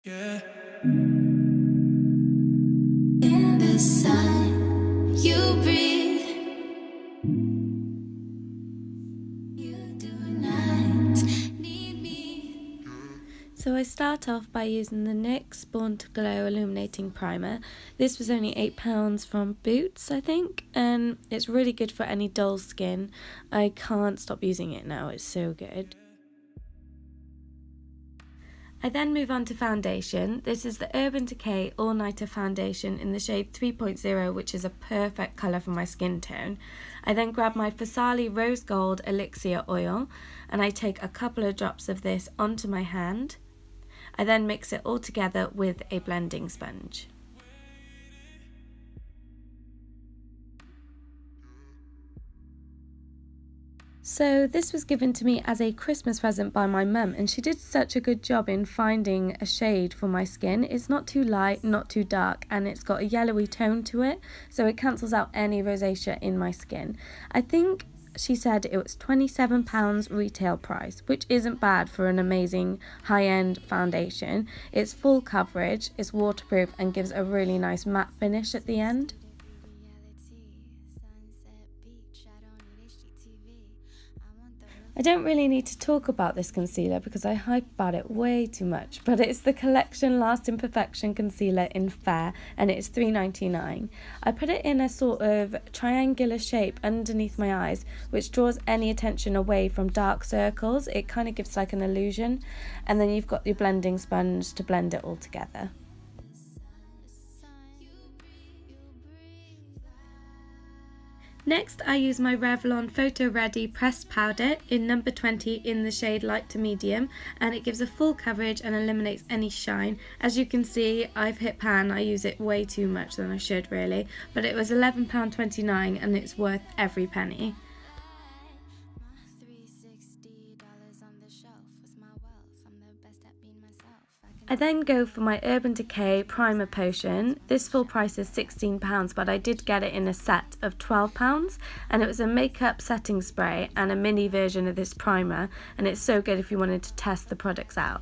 Yeah. In the sun, you breathe. You do not need me. So I start off by using the NYX Born to Glow Illuminating Primer. This was only £8 from Boots, I think, and it's really good for any dull skin. I can't stop using it now, it's so good. I then move on to foundation. This is the Urban Decay All Nighter Foundation in the shade 3.0, which is a perfect colour for my skin tone. I then grab my FARSALI Rose Gold Elixir Oil and I take a couple of drops of this onto my hand. I then mix it all together with a blending sponge. So this was given to me as a Christmas present by my mum, and she did such a good job in finding a shade for my skin. It's not too light, not too dark, and it's got a yellowy tone to it, so it cancels out any rosacea in my skin. I think she said it was £27 retail price, which isn't bad for an amazing high-end foundation. It's full coverage, it's waterproof, and gives a really nice matte finish at the end. I don't really need to talk about this concealer because I hype about it way too much, but it's the Collection Lasting Perfection Concealer in Fair, and it's £3.99. I put it in a sort of triangular shape underneath my eyes, which draws any attention away from dark circles. It kind of gives like an illusion, and then you've got your blending sponge to blend it all together. Next, I use my Revlon Photoready pressed powder in number 20 in the shade light to medium, and it gives a full coverage and eliminates any shine. As you can see, I've hit pan. I use it way too much than I should really, but it was £11.29 and it's worth every penny. I then go for my Urban Decay Primer Potion. This full price is £16, but I did get it in a set of £12, and it was a makeup setting spray and a mini version of this primer, and it's so good if you wanted to test the products out.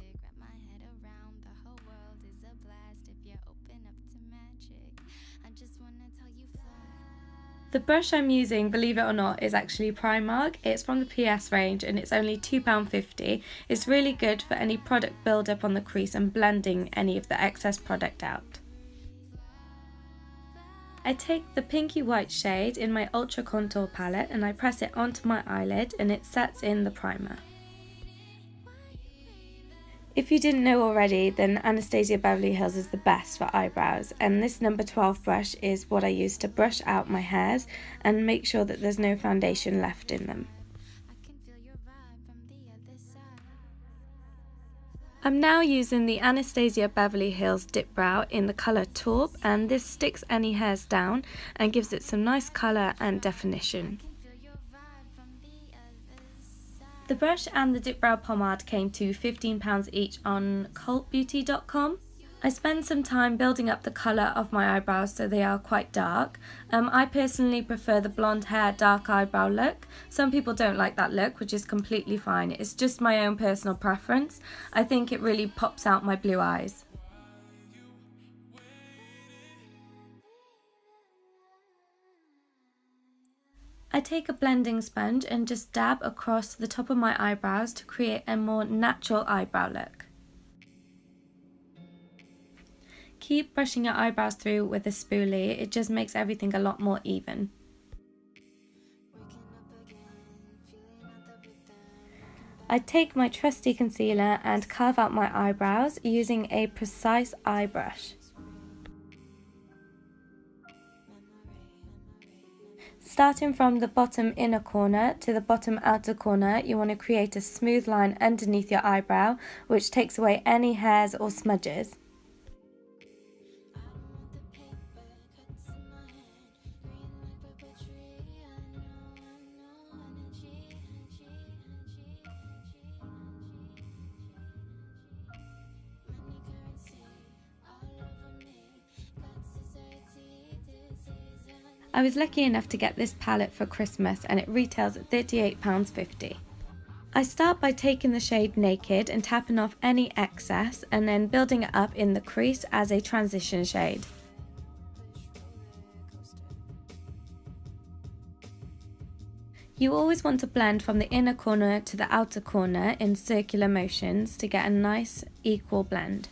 The brush I'm using, believe it or not, is actually Primark. It's from the PS range and it's only £2.50. It's really good for any product build-up on the crease and blending any of the excess product out. I take the pinky white shade in my Ultra Contour palette and I press it onto my eyelid and it sets in the primer. If you didn't know already, then Anastasia Beverly Hills is the best for eyebrows, and this number 12 brush is what I use to brush out my hairs and make sure that there's no foundation left in them. I'm now using the Anastasia Beverly Hills Dipbrow in the colour Taupe, and this sticks any hairs down and gives it some nice colour and definition. The brush and the Dipbrow pomade came to £15 each on cultbeauty.com. I spend some time building up the colour of my eyebrows so they are quite dark. I personally prefer the blonde hair dark eyebrow look. Some people don't like that look, which is completely fine. It's just my own personal preference. I think it really pops out my blue eyes. I take a blending sponge and just dab across the top of my eyebrows to create a more natural eyebrow look. Keep brushing your eyebrows through with a spoolie, it just makes everything a lot more even. I take my trusty concealer and carve out my eyebrows using a precise eye brush. Starting from the bottom inner corner to the bottom outer corner, you want to create a smooth line underneath your eyebrow, which takes away any hairs or smudges. I was lucky enough to get this palette for Christmas and it retails at £38.50. I start by taking the shade Naked and tapping off any excess and then building it up in the crease as a transition shade. You always want to blend from the inner corner to the outer corner in circular motions to get a nice equal blend.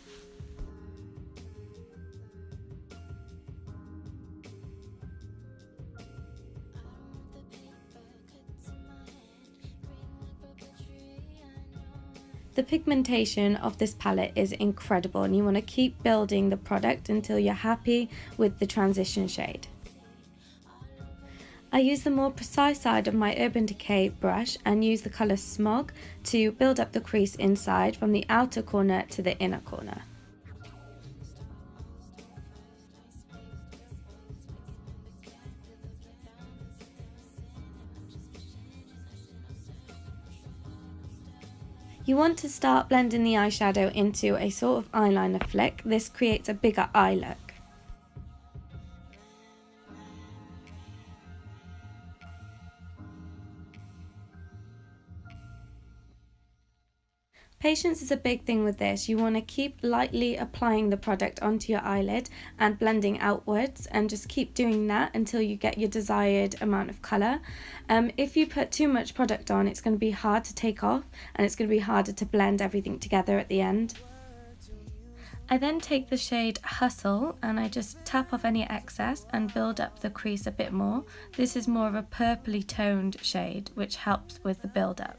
The pigmentation of this palette is incredible and you want to keep building the product until you're happy with the transition shade. I use the more precise side of my Urban Decay brush and use the colour Smog to build up the crease inside from the outer corner to the inner corner. You want to start blending the eyeshadow into a sort of eyeliner flick. This creates a bigger eye look. Patience is a big thing with this. You want to keep lightly applying the product onto your eyelid and blending outwards, and just keep doing that until you get your desired amount of colour. If you put too much product on, it's going to be hard to take off and it's going to be harder to blend everything together at the end. I then take the shade Hustle and I just tap off any excess and build up the crease a bit more. This is more of a purpley toned shade which helps with the build up.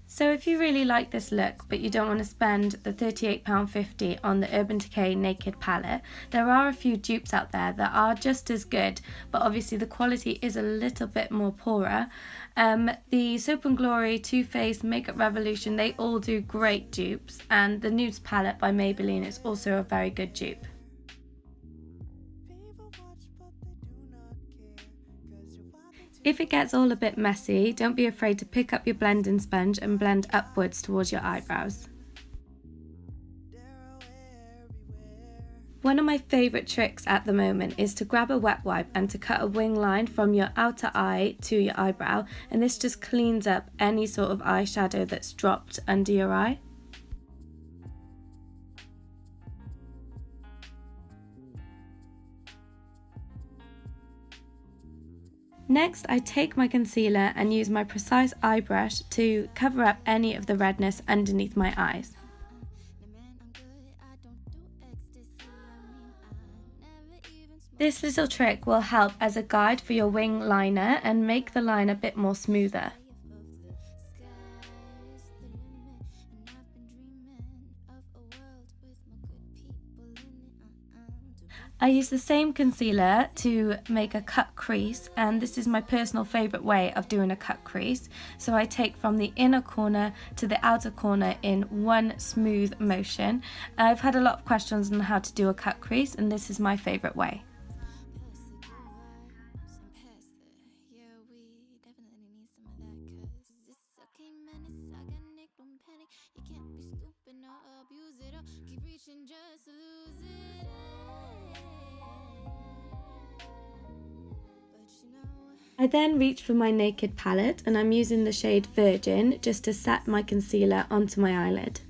So if you really like this look but you don't want to spend the £38.50 on the Urban Decay Naked palette, there are a few dupes out there that are just as good, but obviously the quality is a little bit more poorer. The Soap & Glory, Too Faced, Makeup Revolution, they all do great dupes, and the Nudes palette by Maybelline is also a very good dupe. If it gets all a bit messy, don't be afraid to pick up your blending sponge and blend upwards towards your eyebrows. One of my favourite tricks at the moment is to grab a wet wipe and to cut a wing line from your outer eye to your eyebrow, and this just cleans up any sort of eyeshadow that's dropped under your eye. Next, I take my concealer and use my precise eye brush to cover up any of the redness underneath my eyes. This little trick will help as a guide for your wing liner and make the line a bit more smoother. I use the same concealer to make a cut crease, and this is my personal favourite way of doing a cut crease. So I take from the inner corner to the outer corner in one smooth motion. I've had a lot of questions on how to do a cut crease, and this is my favourite way. I then reach for my Naked palette and I'm using the shade Virgin just to set my concealer onto my eyelid.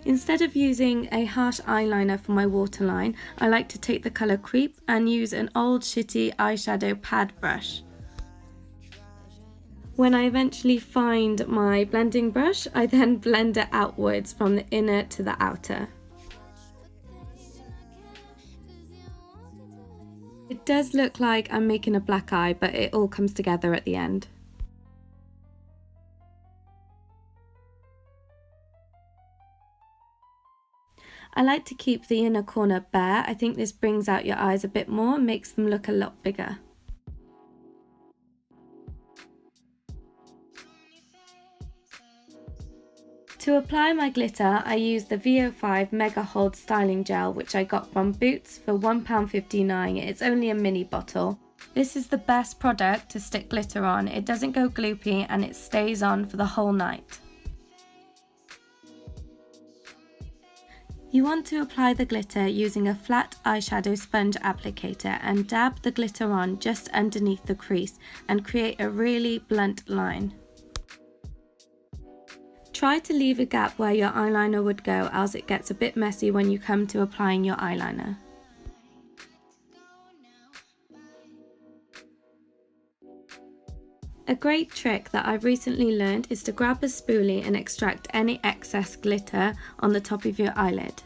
Instead of using a harsh eyeliner for my waterline, I like to take the colour Creep and use an old shitty eyeshadow pad brush. When I eventually find my blending brush, I then blend it outwards from the inner to the outer. It does look like I'm making a black eye, but it all comes together at the end. I like to keep the inner corner bare. I think this brings out your eyes a bit more and makes them look a lot bigger. To apply my glitter, I use the VO5 Mega Hold Styling Gel, which I got from Boots for £1.59. It's only a mini bottle. This is the best product to stick glitter on. It doesn't go gloopy and it stays on for the whole night. You want to apply the glitter using a flat eyeshadow sponge applicator and dab the glitter on just underneath the crease and create a really blunt line. Try to leave a gap where your eyeliner would go, else it gets a bit messy when you come to applying your eyeliner. A great trick that I've recently learned is to grab a spoolie and extract any excess glitter on the top of your eyelid.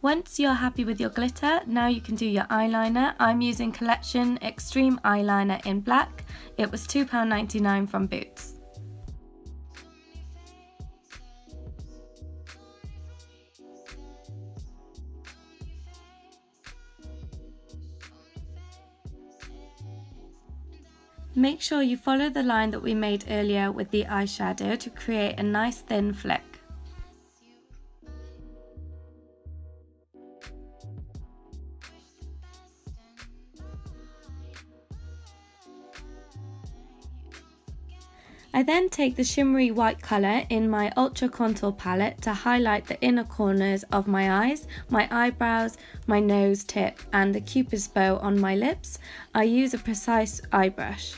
Once you're happy with your glitter, now you can do your eyeliner. I'm using Collection Extreme Eyeliner in black. It was £2.99 from Boots. Make sure you follow the line that we made earlier with the eyeshadow to create a nice thin flick. I then take the shimmery white colour in my Ultra Contour palette to highlight the inner corners of my eyes, my eyebrows, my nose tip and the cupid's bow on my lips. I use a precise eye brush.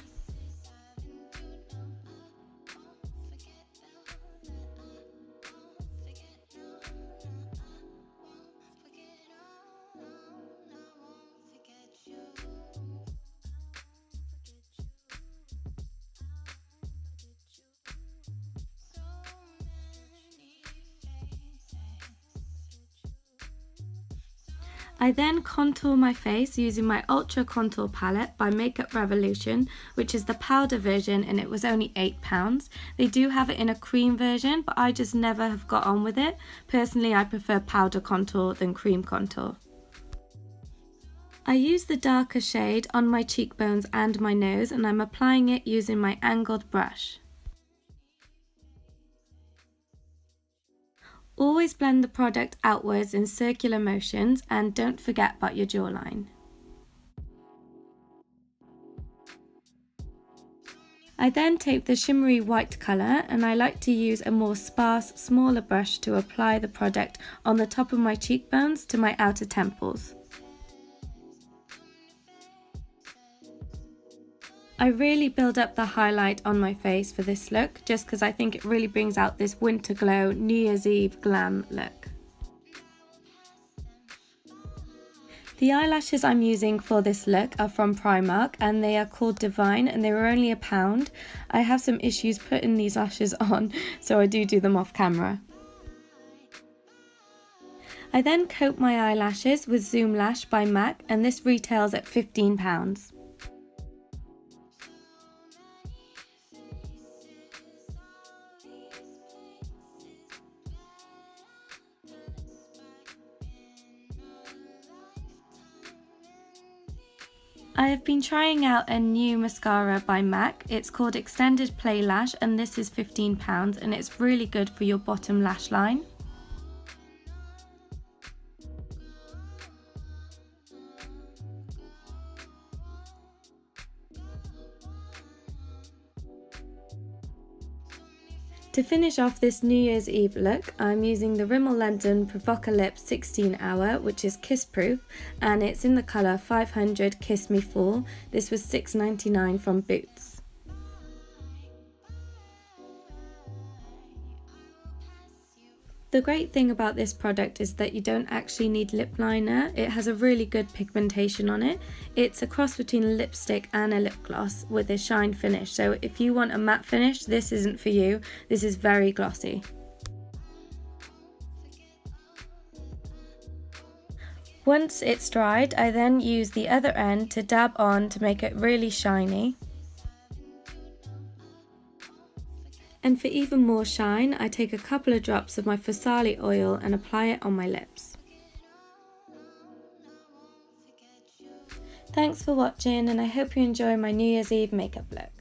I then contour my face using my Ultra Contour palette by Makeup Revolution, which is the powder version and it was only £8. They do have it in a cream version, but I just never have got on with it. Personally, I prefer powder contour than cream contour. I use the darker shade on my cheekbones and my nose and I'm applying it using my angled brush. Always blend the product outwards in circular motions and don't forget about your jawline. I then take the shimmery white colour and I like to use a more sparse, smaller brush to apply the product on the top of my cheekbones to my outer temples. I really build up the highlight on my face for this look just because I think it really brings out this winter glow, New Year's Eve glam look. The eyelashes I'm using for this look are from Primark and they are called Divine and they were only £1. I have some issues putting these lashes on, so I do them off camera. I then coat my eyelashes with Zoom Lash by MAC and this retails at £15. I have been trying out a new mascara by MAC. It's called Extended Play Lash and this is £15 and it's really good for your bottom lash line. To finish off this New Year's Eve look, I'm using the Rimmel London PROVOCOLIPS 16 Hour, which is kiss proof, and it's in the colour 500 Kiss Me Full. This was £6.99 from Boots. The great thing about this product is that you don't actually need lip liner. It has a really good pigmentation on it. It's a cross between a lipstick and a lip gloss with a shine finish. So if you want a matte finish, this isn't for you. This is very glossy. Once it's dried, I then use the other end to dab on to make it really shiny. And for even more shine, I take a couple of drops of my FARSALI oil and apply it on my lips. Thanks for watching, and I hope you enjoy my New Year's Eve makeup look.